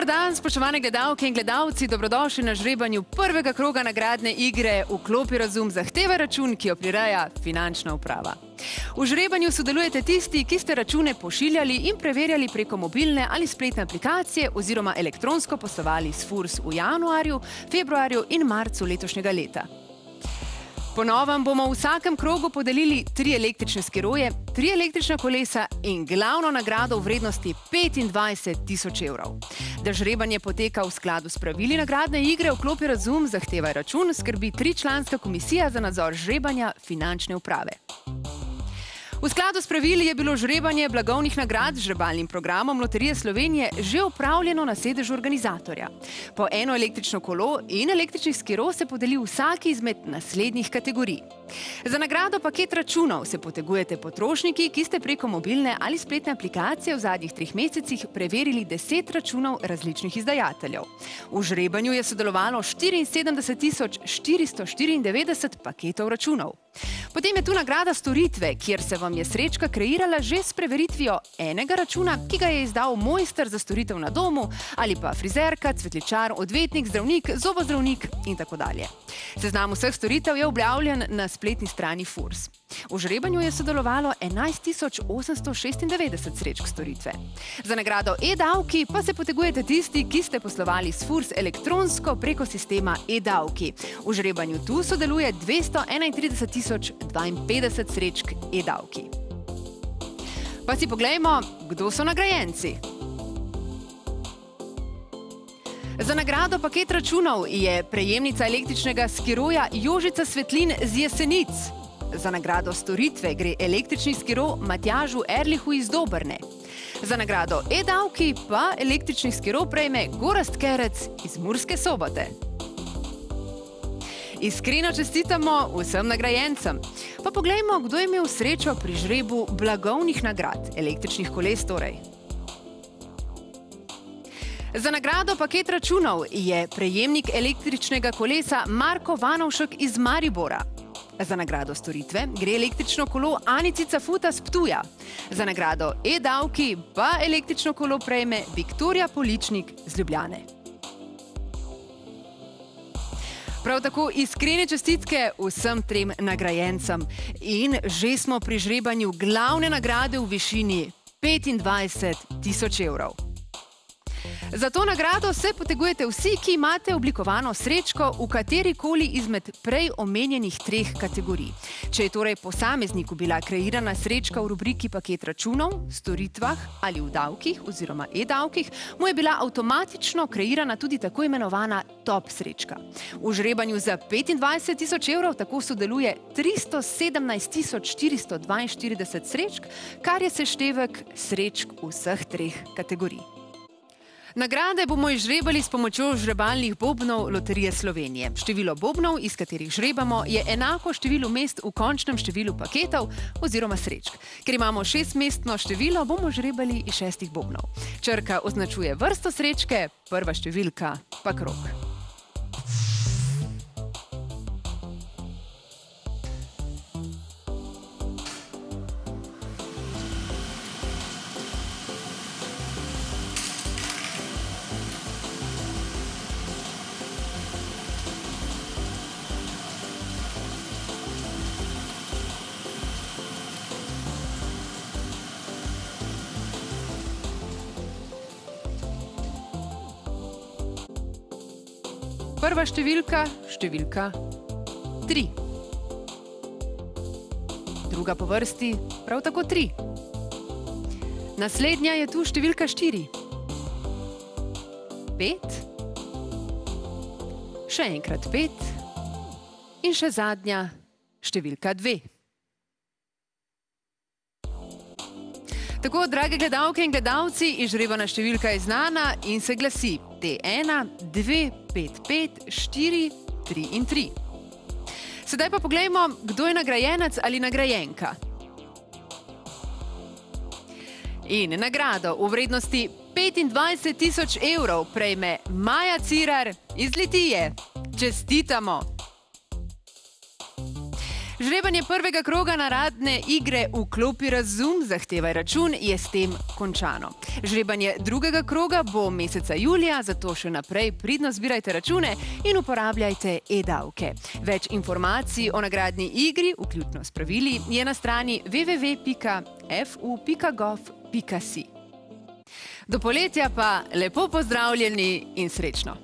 Dober dan, spoštovane gledalke in gledalci, dobrodošli na žrebanju prvega kroga nagradne igre Vklopi razum, zahtevaj račun, ki jo prireja Finančna uprava. V žrebanju sodelujete tisti, ki ste račune pošiljali in preverjali preko mobilne ali spletne aplikacije oziroma elektronsko poslovali s FURS v januarju, februarju in marcu letošnjega leta. Po novem bomo v vsakem krogu podelili 3 električne skiroje, 3 električna kolesa in glavno nagrado v vrednosti 25.000 evrov. Da žrebanje poteka v skladu s pravili nagradne igre Vklopi razum, zahtevaj račun, skrbi 3-članska komisija za nadzor žrebanja Finančne uprave. V skladu s pravili je bilo žrebanje blagovnih nagrad z žrebalnim programom Loterije Slovenije že opravljeno na sedežu organizatorja. Po eno električno kolo in električnih skiro se podeli vsaki izmed naslednjih kategorij. Za nagrado paket računov se potegujete potrošniki, ki ste preko mobilne ali spletne aplikacije v zadnjih 3 mesecih preverili 10 računov različnih izdajateljev. V žrebanju je sodelovalo 74.494 paketov računov. Potem je tu nagrada storitve, kjer se vam je srečka kreirala že s preveritvijo enega računa, ki ga je izdal mojster za storitev na domu ali pa frizerka, cvetličar, odvetnik, zdravnik, zobozdravnik in tako dalje. Seznam vseh storitev je objavljen na spletni strani FURS. V žrebanju je sodelovalo 11.896 srečk storitve. Za nagrado e-davki pa se potegujete tisti, ki ste poslovali s FURS elektronsko preko sistema e-davki. V žrebanju tu sodeluje 231.052 srečk e-davki. Pa si poglejmo, kdo so nagrajenci. Za nagrado paket računov je prejemnica električnega skiroja Jožica Svetlin z Jesenic. Za nagrado storitve gre električni skiro Matjažu Erlihu iz Dobrne. Za nagrado e-davki pa električni skiro prejme Gorazd Kerec iz Murske Sobote. Iskreno čestitamo vsem nagrajencem. Pa poglejmo, kdo je imel srečo pri žrebu blagovnih nagrad, električnih koles torej. Za nagrado paket računov je prejemnik električnega kolesa Marko Vanovšek iz Maribora. Za nagrado storitve gre električno kolo Anicica Futa z Ptuja. Za nagrado e-davki pa električno kolo prejme Viktorija Poličnik z Ljubljane. Prav tako iskrene čestitke vsem 3 nagrajencem. In že smo pri žrebanju glavne nagrade v višini 25.000 evrov. Za to nagrado se potegujete vsi, ki imate oblikovano srečko v katerikoli izmed prej omenjenih 3 kategorij. Če je torej posamezniku bila kreirana srečka v rubriki paket računov, storitvah ali v davkih oziroma e-davkih, mu je bila avtomatično kreirana tudi tako imenovana top srečka. V žrebanju za 25.000 evrov tako sodeluje 317.442 srečk, kar je seštevek srečk vseh 3 kategorij. Nagrade bomo izžrebali s pomočjo žrebalnih bobnov Loterije Slovenije. Število bobnov, iz katerih žrebamo, je enako številu mest v končnem številu paketov oziroma srečk. Ker imamo 6-mestno število, bomo žrebali iz 6 bobnov. Črka označuje vrsto srečke, prva številka pa krog. Prva številka, številka 3. Druga po vrsti, prav tako 3. Naslednja je tu številka 4. 5. Še enkrat 5. In še zadnja številka 2. Tako, drage gledalke in gledalci, izžrebana številka je znana in se glasi T1, 2, 5, 5, 4, 3 in 3. Sedaj pa poglejmo, kdo je nagrajenec ali nagrajenka. In nagrado v vrednosti 25.000 evrov prejme Maja Cirar iz Litije. Čestitamo! Žrebanje prvega kroga naradne igre Vklopi razum, zahtevaj račun je s tem končano. Žrebanje drugega kroga bo meseca julija, zato še naprej pridno zbirajte račune in uporabljajte e-davke. Več informacij o nagradni igri, vključno s pravili, je na strani www.fu.gov.si. Do poletja pa lepo pozdravljeni in srečno!